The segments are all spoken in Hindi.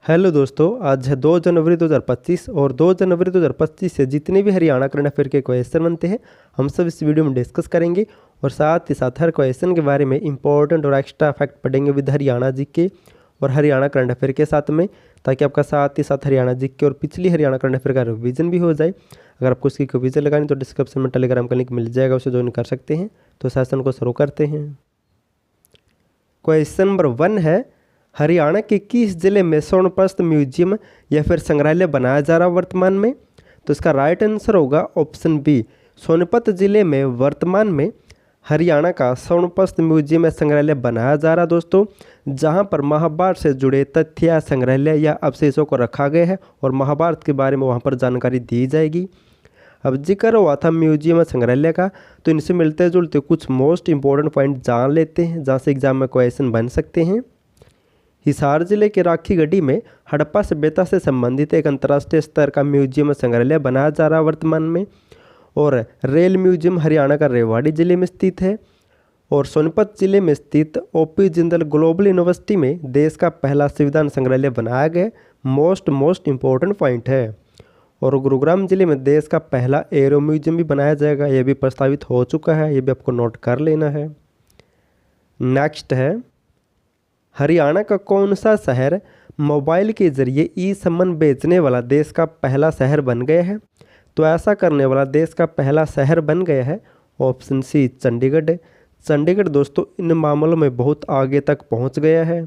हेलो दोस्तों, आज है 2 जनवरी 2025 और 2 जनवरी 2025 से जितने भी हरियाणा करंट अफेयर के क्वेश्चन बनते हैं हम सब इस वीडियो में डिस्कस करेंगे और साथ ही साथ हर क्वेश्चन के बारे में इंपॉर्टेंट और एक्स्ट्रा फैक्ट पढ़ेंगे विद हरियाणा जीके और हरियाणा करंट अफेयर के साथ में, ताकि आपका साथ ही साथ हरियाणा जीके और पिछली हरियाणा करंट अफेयर का रिवीजन भी हो जाए। अगर आपको इसकी रिवीजन लगानी तो डिस्क्रिप्शन में टेलीग्राम का लिंक मिल जाएगा, उसे ज्वाइन कर सकते हैं। तो सेशन को शुरू करते हैं। क्वेश्चन नंबर 1 है, हरियाणा के किस जिले में स्वर्णप्रस्थ म्यूजियम या फिर संग्रहालय बनाया जा रहा वर्तमान में? तो इसका राइट आंसर होगा ऑप्शन बी, सोनीपत जिले में वर्तमान में हरियाणा का स्वर्णप्रस्थ म्यूजियम या संग्रहालय बनाया जा रहा दोस्तों, जहां पर महाभारत से जुड़े तथ्य या संग्रहालय या अवशेषों को रखा गया है और महाभारत के बारे में वहां पर जानकारी दी जाएगी। अब जिक्र हुआ था म्यूजियम और संग्रहालय का, तो इनसे मिलते जुलते कुछ मोस्ट इंपॉर्टेंट पॉइंट जान लेते हैं जहाँ से एग्जाम में क्वेश्चन बन सकते हैं। हिसार जिले के राखीगढ़ी में हड़प्पा सभ्यता से संबंधित एक अंतर्राष्ट्रीय स्तर का म्यूजियम और संग्रहालय बनाया जा रहा है वर्तमान में। और रेल म्यूजियम हरियाणा का रेवाड़ी जिले में स्थित है। और सोनीपत जिले में स्थित ओपी जिंदल ग्लोबल यूनिवर्सिटी में देश का पहला संविधान संग्रहालय बनाया गया, मोस्ट इंपॉर्टेंट पॉइंट है। और गुरुग्राम जिले में देश का पहला एरो म्यूजियम भी बनाया जाएगा, यह भी प्रस्तावित हो चुका है, यह भी आपको नोट कर लेना है। नेक्स्ट है, हरियाणा का कौन सा शहर मोबाइल के जरिए ई सम्मन बेचने वाला देश का पहला शहर बन गया है? तो ऐसा करने वाला देश का पहला शहर बन गया है ऑप्शन सी, चंडीगढ़। चंडीगढ़ दोस्तों इन मामलों में बहुत आगे तक पहुंच गया है।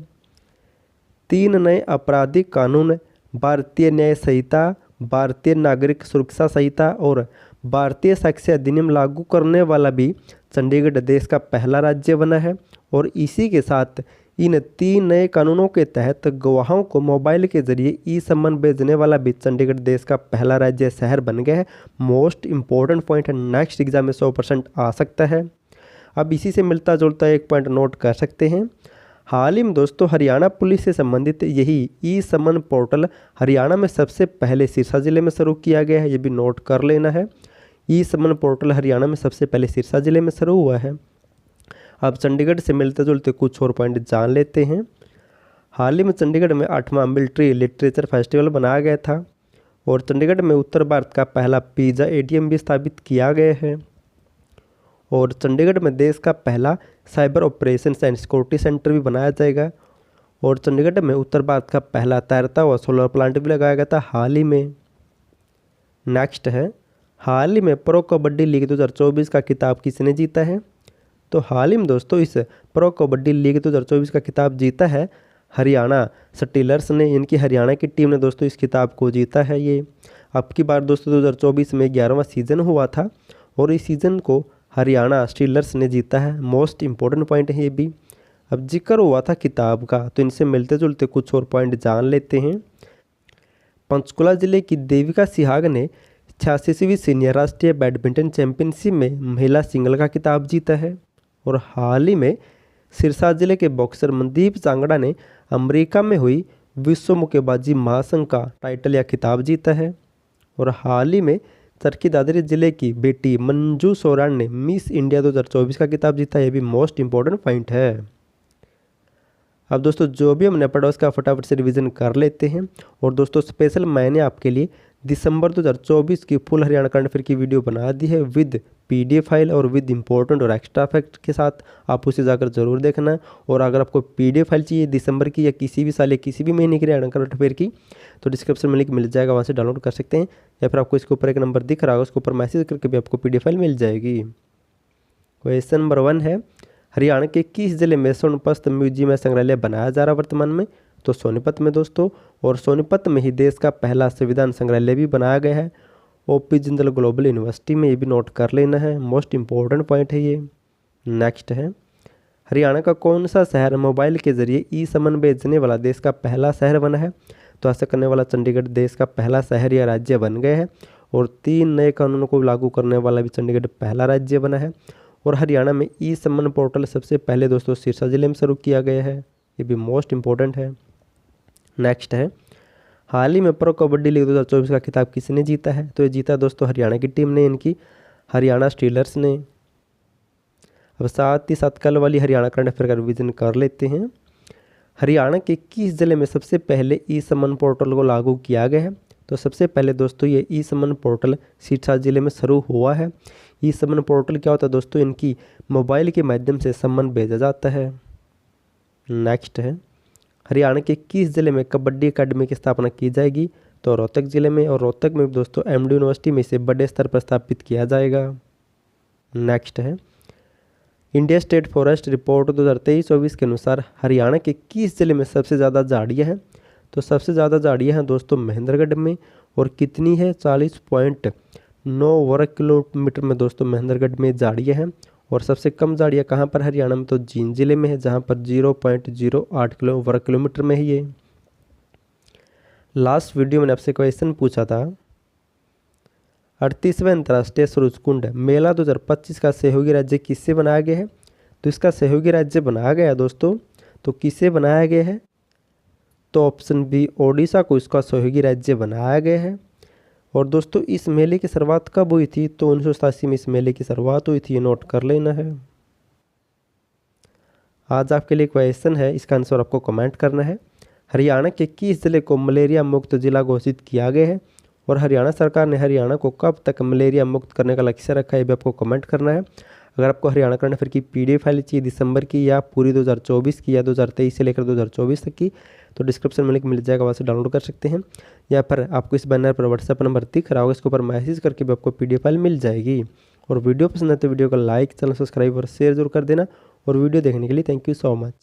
3 नए आपराधिक कानून, भारतीय न्याय संहिता, भारतीय नागरिक सुरक्षा संहिता और भारतीय साक्ष्य अधिनियम लागू करने वाला भी चंडीगढ़ देश का पहला राज्य बना है। और इसी के साथ इन 3 नए कानूनों के तहत गवाहों को मोबाइल के जरिए ई सम्मन भेजने वाला भी चंडीगढ़ देश का पहला राज्य शहर बन गया है। मोस्ट इंपॉर्टेंट पॉइंट है, नेक्स्ट एग्जाम में 100% आ सकता है। अब इसी से मिलता जुलता एक पॉइंट नोट कर सकते हैं। हाल ही में दोस्तों हरियाणा पुलिस से संबंधित यही ई सम्मन पोर्टल हरियाणा में सबसे पहले सिरसा जिले में शुरू किया गया है, ये भी नोट कर लेना है। ई सम्मन पोर्टल हरियाणा में सबसे पहले सिरसा जिले में शुरू हुआ है। अब चंडीगढ़ से मिलते जुलते कुछ और पॉइंट जान लेते हैं। हाल ही में चंडीगढ़ में 8वां मिलिट्री लिटरेचर फेस्टिवल बनाया गया था। और चंडीगढ़ में उत्तर भारत का पहला पिज़्ज़ा एटीएम भी स्थापित किया गया है। और चंडीगढ़ में देश का पहला cyber operations and security centre भी बनाया जाएगा। और चंडीगढ़ में उत्तर भारत का पहला तैरता हुआ सोलर प्लांट भी लगाया गया था हाल ही में। नेक्स्ट है, हाल ही में प्रो कबड्डी लीग 2024 का खिताब किसने जीता है? तो हाल ही में दोस्तों इस प्रो कबड्डी लीग 2024 का खिताब जीता है हरियाणा स्टीलर्स ने। इनकी हरियाणा की टीम ने दोस्तों इस खिताब को जीता है। ये अब की बार दोस्तों 2024 में 11वां सीज़न हुआ था और इस सीज़न को हरियाणा स्टीलर्स ने जीता है। मोस्ट इंपॉर्टेंट पॉइंट है ये भी। अब जिक्र हुआ था किताब का, तो इनसे मिलते जुलते कुछ और पॉइंट जान लेते हैं। पंचकुला जिले की देविका सिहाग ने 86वीं सीनियर राष्ट्रीय बैडमिंटन चैंपियनशिप में महिला सिंगल का खिताब जीता है। और हाल ही में सिरसा जिले के बॉक्सर मनदीप सांगड़ा ने अमेरिका में हुई विश्व मुक्केबाजी महासंघ का टाइटल या खिताब जीता है। और हाल ही में चरखी दादरी जिले की बेटी मंजू सोरान ने मिस इंडिया 2024 का खिताब जीता, यह भी मोस्ट इंपॉर्टेंट पॉइंट है। अब दोस्तों जो भी हमने पढ़ा उसका फटाफट से रिवीजन कर लेते हैं। और दोस्तों स्पेशल मैंने आपके लिए दिसंबर 2024 की फुल हरियाणा करंट अफेयर की वीडियो बना दी है विद पीडीएफ फाइल और विद इंपॉर्टेंट और एक्स्ट्रा फैक्ट के साथ, आप उसे जाकर जरूर देखना। और अगर आपको पीडीएफ फाइल चाहिए दिसंबर की या किसी भी साल या किसी भी महीने की हरियाणा करंट अफेयर की, तो डिस्क्रिप्शन में लिंक मिल जाएगा, वहाँ से डाउनलोड कर सकते हैं। या फिर आपको इसके ऊपर एक नंबर दिख रहा होगा, उसके ऊपर मैसेज करके भी आपको पीडीएफ फाइल मिल जाएगी। क्वेश्चन नंबर 1 है, हरियाणा के किस जिले में स्वर्णप्रस्थ म्यूजियम या संग्रहालय बनाया जा रहा है वर्तमान में? तो सोनीपत में दोस्तों। और सोनीपत में ही देश का पहला संविधान संग्रहालय भी बनाया गया है ओपी जिंदल ग्लोबल यूनिवर्सिटी में, ये भी नोट कर लेना है। मोस्ट इंपॉर्टेंट पॉइंट है ये। नेक्स्ट है, हरियाणा का कौन सा शहर मोबाइल के जरिए ई सम्मन भेजने वाला देश का पहला शहर बना है? तो ऐसा करने वाला चंडीगढ़ देश का पहला शहर या राज्य बन गया है। और 3 नए कानूनों को लागू करने वाला भी चंडीगढ़ पहला राज्य बना है। और हरियाणा में ई सम्मन पोर्टल सबसे पहले दोस्तों सिरसा जिले में शुरू किया गया है, ये भी मोस्ट इंपॉर्टेंट है। नेक्स्ट है, हाल ही में प्रो कबड्डी लीग 2024 का खिताब किसने जीता है? तो ये जीता दोस्तों हरियाणा की टीम ने, इनकी हरियाणा स्टीलर्स ने। अब साथ ही साथ कल वाली हरियाणा करंट अफेयर का रिवीजन कर लेते हैं। हरियाणा के किस जिले में सबसे पहले ई समन पोर्टल को लागू किया गया है? तो सबसे पहले दोस्तों ये ई समन पोर्टल सिरसा जिले में शुरू हुआ है। ई समन पोर्टल क्या होता है दोस्तों? इनकी मोबाइल के माध्यम से सम्मन भेजा जाता है। नेक्स्ट है, हरियाणा के किस जिले में कबड्डी अकादमी की स्थापना की जाएगी? तो रोहतक जिले में, और रोहतक में दोस्तों एमडी यूनिवर्सिटी में इसे बड़े स्तर पर स्थापित किया जाएगा। नेक्स्ट है, इंडिया स्टेट फॉरेस्ट रिपोर्ट 2023-24 के अनुसार हरियाणा के किस जिले में सबसे ज़्यादा झाड़ियाँ हैं? तो सबसे ज़्यादा झाड़ियाँ हैं दोस्तों महेंद्रगढ़ में, और कितनी है? 40.9 वर्ग किलोमीटर में दोस्तों महेंद्रगढ़ में झाड़ियाँ हैं। और सबसे कम झाड़ियाँ कहाँ पर हरियाणा में? तो जींद जिले में है, जहाँ पर 0.08 वर्ग किलोमीटर में ही है। लास्ट वीडियो मैंने आपसे क्वेश्चन पूछा था, 38वें अंतर्राष्ट्रीय सूरज कुंड मेला 2025 का सहयोगी राज्य किससे बनाया गया है? तो इसका सहयोगी राज्य बनाया गया है दोस्तों, तो किससे बनाया गया है? तो ऑप्शन बी, ओडिशा को इसका सहयोगी राज्य बनाया गया है। और दोस्तों इस मेले की शुरुआत कब हुई थी? तो 1987 में इस मेले की शुरुआत हुई थी, ये नोट कर लेना है। आज आपके लिए क्वेश्चन है, इसका आंसर आपको कमेंट करना है। हरियाणा के किस जिले को मलेरिया मुक्त जिला घोषित किया गया है? और हरियाणा सरकार ने हरियाणा को कब तक मलेरिया मुक्त करने का लक्ष्य रखा है, ये भी आपको कमेंट करना है। अगर आपको हरियाणा करंट अफेयर की पीडीएफ फाइल चाहिए दिसंबर की, या पूरी 2024 की, या 2023 से लेकर 2024 तक की, तो डिस्क्रिप्शन में लिंक मिल जाएगा, वहाँ से डाउनलोड कर सकते हैं। या पर आपको इस बैनर पर व्हाट्सएप नंबर दिख रहा होगा, इसके ऊपर मैसेज करके भी आपको पीडीएफ फाइल मिल जाएगी। और वीडियो पसंद है तो वीडियो को लाइक, चैनल सब्सक्राइब और शेयर जरूर कर देना। और वीडियो देखने के लिए थैंक यू सो मच।